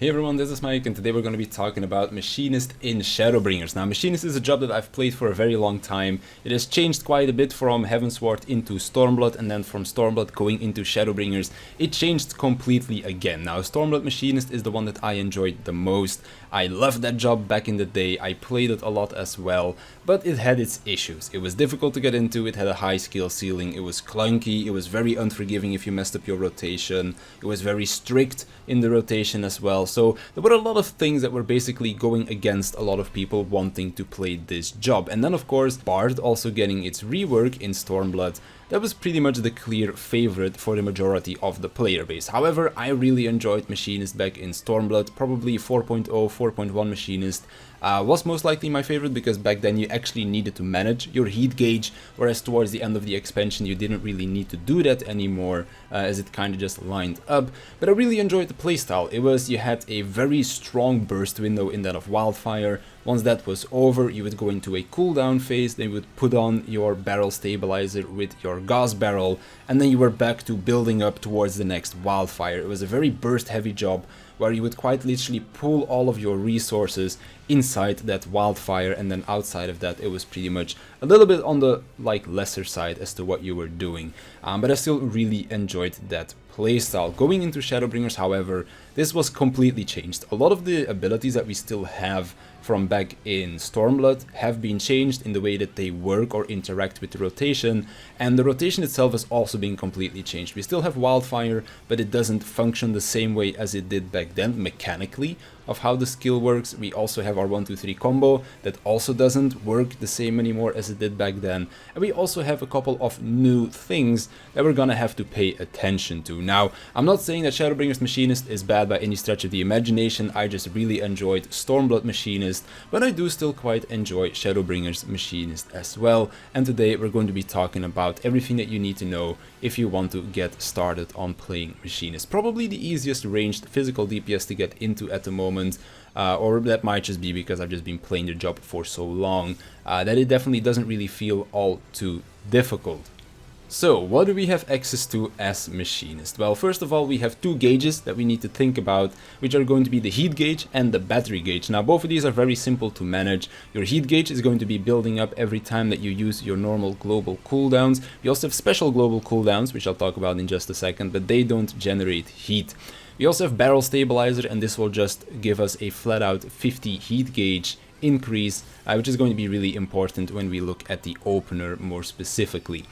Hey everyone, this is Mike, and today we're going to be talking about Machinist in Shadowbringers. Now, Machinist is a job that I've played for a very long time. It has changed quite a bit from Heavensward into Stormblood, and then from Stormblood going into Shadowbringers. It changed completely again. Now, Stormblood Machinist is the one that I enjoyed the most. I loved that job back in the day, I played it a lot as well, but it had its issues. It was difficult to get into, it had a high skill ceiling, it was clunky, it was very unforgiving if you messed up your rotation, it was very strict in the rotation as well. So there were a lot of things that were basically going against a lot of people wanting to play this job. And then of course Bard also getting its rework in Stormblood. That was pretty much the clear favorite for the majority of the player base. However, I really enjoyed Machinist back in Stormblood. Probably 4.0, 4.1 Machinist was most likely my favorite, because back then you actually needed to manage your heat gauge, whereas towards the end of the expansion you didn't really need to do that anymore, as it kind of just lined up. But I really enjoyed the playstyle. You had a very strong burst window in that of Wildfire. Once that was over, you would go into a cooldown phase, then you would put on your barrel stabilizer with your gas barrel, and then you were back to building up towards the next Wildfire. It was a very burst heavy job, where you would quite literally pull all of your resources inside that Wildfire, and then outside of that it was pretty much a little bit on the lesser side as to what you were doing. But I still really enjoyed that playstyle. Going into Shadowbringers, however, this was completely changed. A lot of the abilities that we still have from back in Stormblood have been changed in the way that they work or interact with the rotation, and the rotation itself has also been completely changed. We still have Wildfire, but it doesn't function the same way as it did back then mechanically of how the skill works. We also have our 1-2-3 combo that also doesn't work the same anymore as it did back then, and we also have a couple of new things that we're gonna have to pay attention to. Now, I'm not saying that Shadowbringers Machinist is bad by any stretch of the imagination. I just really enjoyed Stormblood Machinist, but I do still quite enjoy Shadowbringers Machinist as well. And today we're going to be talking about everything that you need to know if you want to get started on playing Machinist. Probably the easiest ranged physical DPS to get into at the moment, or that might just be because I've just been playing the job for so long that it definitely doesn't really feel all too difficult. So, what do we have access to as Machinist? Well, first of all, we have two gauges that we need to think about, which are going to be the heat gauge and the battery gauge. Now, both of these are very simple to manage. Your heat gauge is going to be building up every time that you use your normal global cooldowns. We also have special global cooldowns, which I'll talk about in just a second, but they don't generate heat. We also have barrel stabilizer, and this will just give us a flat out 50 heat gauge increase, which is going to be really important when we look at the opener more specifically.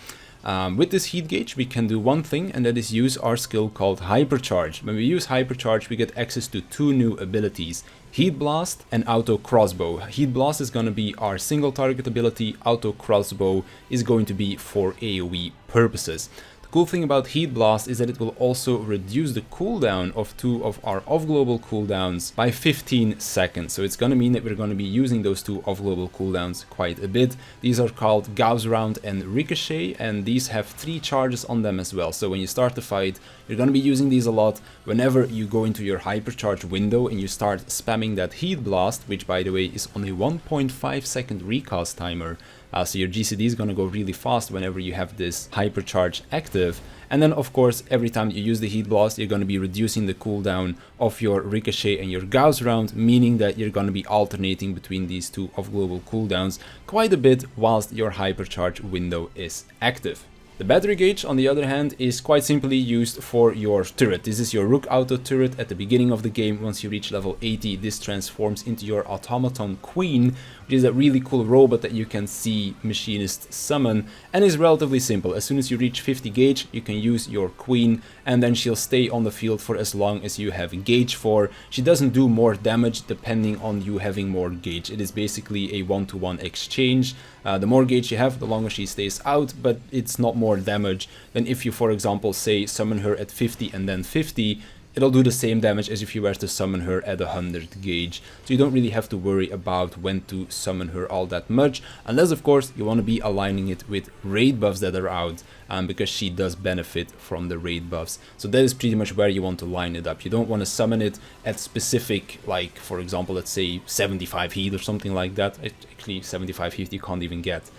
With this heat gauge we can do one thing, and that is use our skill called Hypercharge. When we use Hypercharge we get access to two new abilities, Heat Blast and Auto Crossbow. Heat Blast is going to be our single target ability, Auto Crossbow is going to be for AoE purposes. The cool thing about Heat Blast is that it will also reduce the cooldown of two of our off-global cooldowns by 15 seconds. So it's going to mean that we're going to be using those two off-global cooldowns quite a bit. These are called Gauss Round and Ricochet, and these have 3 charges on them as well. So when you start the fight, you're going to be using these a lot. Whenever you go into your Hypercharge window and you start spamming that Heat Blast, which by the way is on a 1.5 second recast timer, so your GCD is going to go really fast whenever you have this Hypercharge active. And then of course every time you use the Heat Blast you're going to be reducing the cooldown of your Ricochet and your Gauss Round, meaning that you're going to be alternating between these two of global cooldowns quite a bit whilst your Hypercharge window is active. The battery gauge, on the other hand, is quite simply used for your turret. This is your Rook Auto turret at the beginning of the game. Once you reach level 80, this transforms into your Automaton Queen, which is a really cool robot that you can see Machinist summon, and is relatively simple. As soon as you reach 50 gauge, you can use your Queen, and then she'll stay on the field for as long as you have gauge for. She doesn't do more damage depending on you having more gauge. It is basically a one-to-one exchange. The more gauge you have, the longer she stays out, but it's not more damage than if you, for example, say summon her at 50 and then 50. It'll do the same damage as if you were to summon her at 100 gauge. So you don't really have to worry about when to summon her all that much, unless of course you want to be aligning it with raid buffs that are out, because she does benefit from the raid buffs. So that is pretty much where you want to line it up. You don't want to summon it at specific, like for example, let's say 75 heat or something like that. Actually 75 heat you can't even get.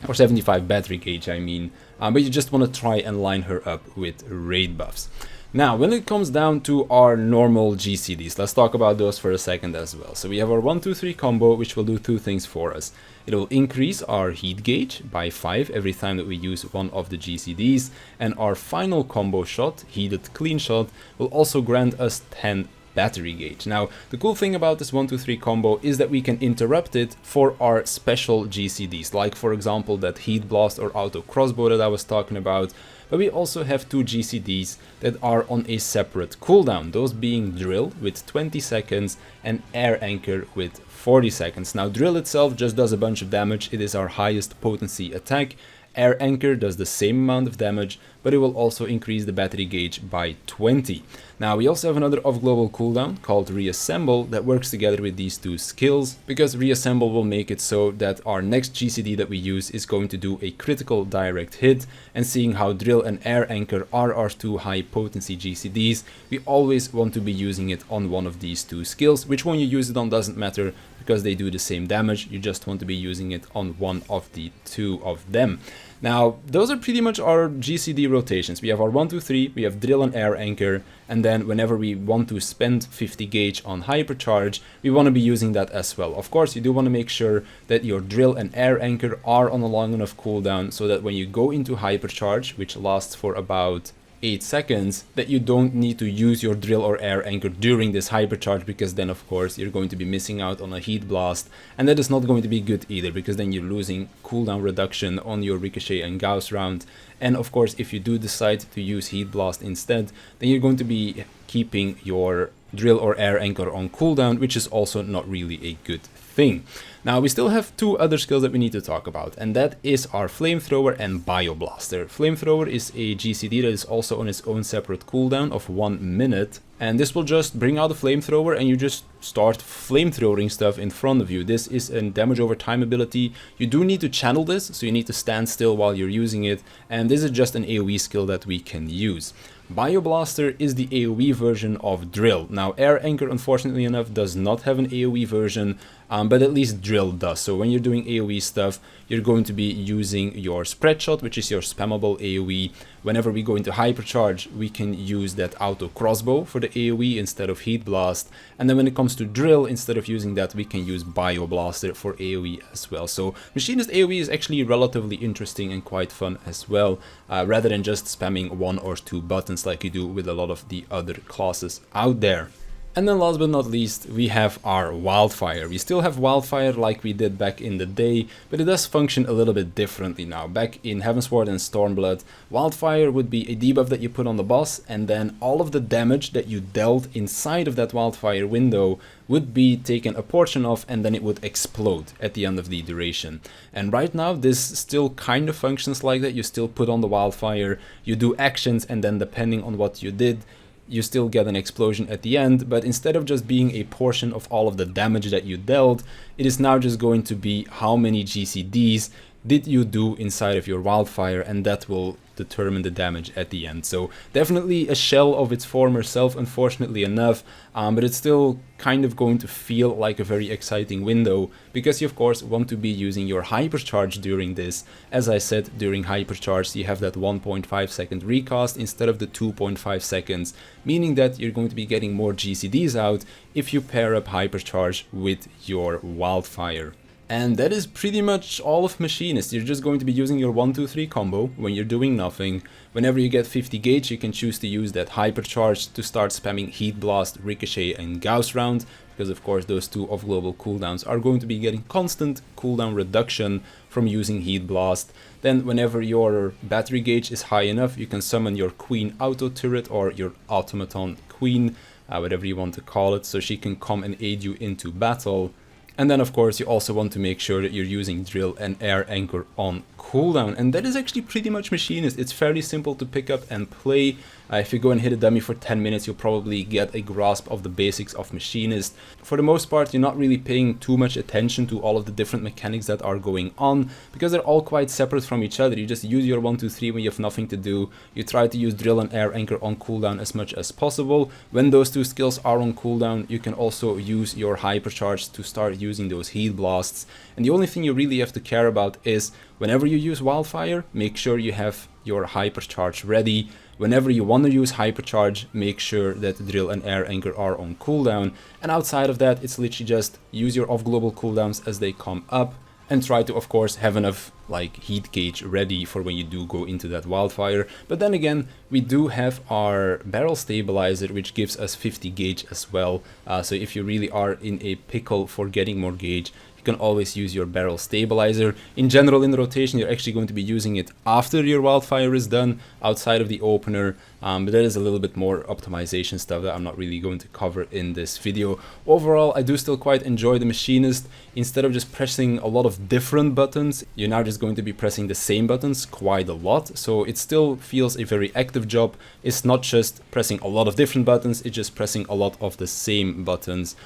Or 75 battery gauge I mean, but you just want to try and line her up with raid buffs. Now, when it comes down to our normal GCDs, let's talk about those for a second as well. So we have our 1, 2, 3 combo, which will do two things for us. It will increase our heat gauge by 5 every time that we use one of the GCDs, and our final combo shot, heated clean shot, will also grant us 10 battery gauge. Now, the cool thing about this 1, 2, 3 combo is that we can interrupt it for our special GCDs, like for example that heat blast or auto crossbow that I was talking about. But we also have two GCDs that are on a separate cooldown, those being drill with 20 seconds and air anchor with 40 seconds. Now, drill itself just does a bunch of damage. It is our highest potency attack. Air anchor does the same amount of damage, but it will also increase the battery gauge by 20. Now, we also have another off-global cooldown called Reassemble that works together with these two skills, because Reassemble will make it so that our next GCD that we use is going to do a critical direct hit, and seeing how Drill and Air Anchor are our two high potency GCDs, we always want to be using it on one of these two skills. Which one you use it on doesn't matter, because they do the same damage. You just want to be using it on one of the two of them. Now, those are pretty much our GCD rotations. We have our 1, 2, 3, we have Drill and Air Anchor, and then whenever we want to spend 50 gauge on Hypercharge, we want to be using that as well. Of course, you do want to make sure that your Drill and Air Anchor are on a long enough cooldown so that when you go into Hypercharge, which lasts for about 8 seconds, that you don't need to use your Drill or Air Anchor during this Hypercharge, because then of course you're going to be missing out on a Heat Blast, and that is not going to be good either, because then you're losing cooldown reduction on your Ricochet and Gauss round. And of course, if you do decide to use Heat Blast instead, then you're going to be keeping your Drill or Air Anchor on cooldown, which is also not really a good thing. Now, we still have two other skills that we need to talk about, and that is our Flamethrower and Bioblaster. Flamethrower is a GCD that is also on its own separate cooldown of 1 minute, and this will just bring out a Flamethrower and you just start flamethrowing stuff in front of you. This is a damage over time ability. You do need to channel this, so you need to stand still while you're using it, and this is just an AoE skill that we can use. Bioblaster is the AoE version of Drill. Now, Air Anchor, unfortunately enough, does not have an AoE version, but at least Drill does. So when you're doing AoE stuff, you're going to be using your Spread Shot, which is your spammable AoE. Whenever we go into Hypercharge, we can use that Auto Crossbow for the AoE instead of Heat Blast. And then when it comes to Drill, instead of using that, we can use Bioblaster for AoE as well. So Machinist AoE is actually relatively interesting and quite fun as well, rather than just spamming 1 or 2 buttons like you do with a lot of the other classes out there. And then last but not least, we have our Wildfire. We still have Wildfire like we did back in the day, but it does function a little bit differently now. Back in Heavensward and Stormblood, Wildfire would be a debuff that you put on the boss, and then all of the damage that you dealt inside of that Wildfire window would be taken a portion of, and then it would explode at the end of the duration. And right now this still kind of functions like that. You still put on the Wildfire, you do actions, and then depending on what you did, you still get an explosion at the end, but instead of just being a portion of all of the damage that you dealt, it is now just going to be how many GCDs did you do inside of your Wildfire, and that will determine the damage at the end. So definitely a shell of its former self, unfortunately enough, but it's still kind of going to feel like a very exciting window, because you of course want to be using your Hypercharge during this. As I said, during Hypercharge you have that 1.5 second recast instead of the 2.5 seconds, meaning that you're going to be getting more GCDs out if you pair up Hypercharge with your Wildfire. And that is pretty much all of Machinist. You're just going to be using your 1, 2, 3 combo when you're doing nothing. Whenever you get 50 gauge, you can choose to use that Hypercharge to start spamming Heat Blast, Ricochet and Gauss round, because of course those two off-global cooldowns are going to be getting constant cooldown reduction from using Heat Blast. Then whenever your battery gauge is high enough, you can summon your Queen Auto Turret or your Automaton Queen, whatever you want to call it, so she can come and aid you into battle. And then of course you also want to make sure that you're using Drill and Air Anchor on cooldown, and that is actually pretty much Machinist. It's fairly simple to pick up and play. If you go and hit a dummy for 10 minutes, you'll probably get a grasp of the basics of Machinist. For the most part, you're not really paying too much attention to all of the different mechanics that are going on, because they're all quite separate from each other. You just use your 1, 2, 3 when you have nothing to do. You try to use Drill and Air Anchor on cooldown as much as possible. When those two skills are on cooldown, you can also use your Hypercharge to start using those Heat Blasts. And the only thing you really have to care about is whenever you use Wildfire, make sure you have your Hypercharge ready, whenever you want to use hypercharge, make sure that the drill and air anchor are on cooldown, and outside of that it's literally just use your off global cooldowns as they come up, and try to of course have enough like heat gauge ready for when you do go into that wildfire. But then again, we do have our barrel stabilizer, which gives us 50 gauge as well, so if you really are in a pickle for getting more gauge, you can always use your barrel stabilizer. In general, in the rotation, you're actually going to be using it after your wildfire is done, outside of the opener, but that is a little bit more optimization stuff that I'm not really going to cover in this video. Overall, I do still quite enjoy the Machinist. Instead of just pressing a lot of different buttons, you're now just going to be pressing the same buttons quite a lot, so it still feels a very active job. It's not just pressing a lot of different buttons, it's just pressing a lot of the same buttons,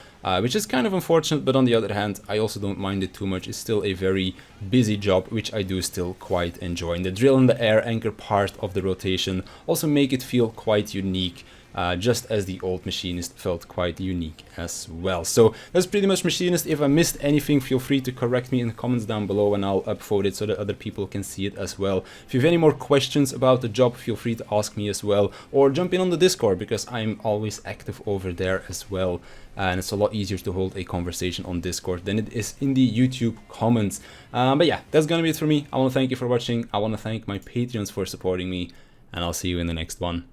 which is kind of unfortunate, but on the other hand, I also don't mind it too much. It's still a very busy job, which I do still quite enjoy. And the drill and the air anchor part of the rotation also make it feel quite unique, just as the old Machinist felt quite unique as well. So that's pretty much Machinist. If I missed anything, feel free to correct me in the comments down below and I'll upvote it so that other people can see it as well. If you have any more questions about the job, feel free to ask me as well, or jump in on the Discord, because I'm always active over there as well. And it's a lot easier to hold a conversation on Discord than it is in the YouTube comments. But yeah, that's gonna be it for me. I want to thank you for watching. I want to thank my Patreons for supporting me, and I'll see you in the next one.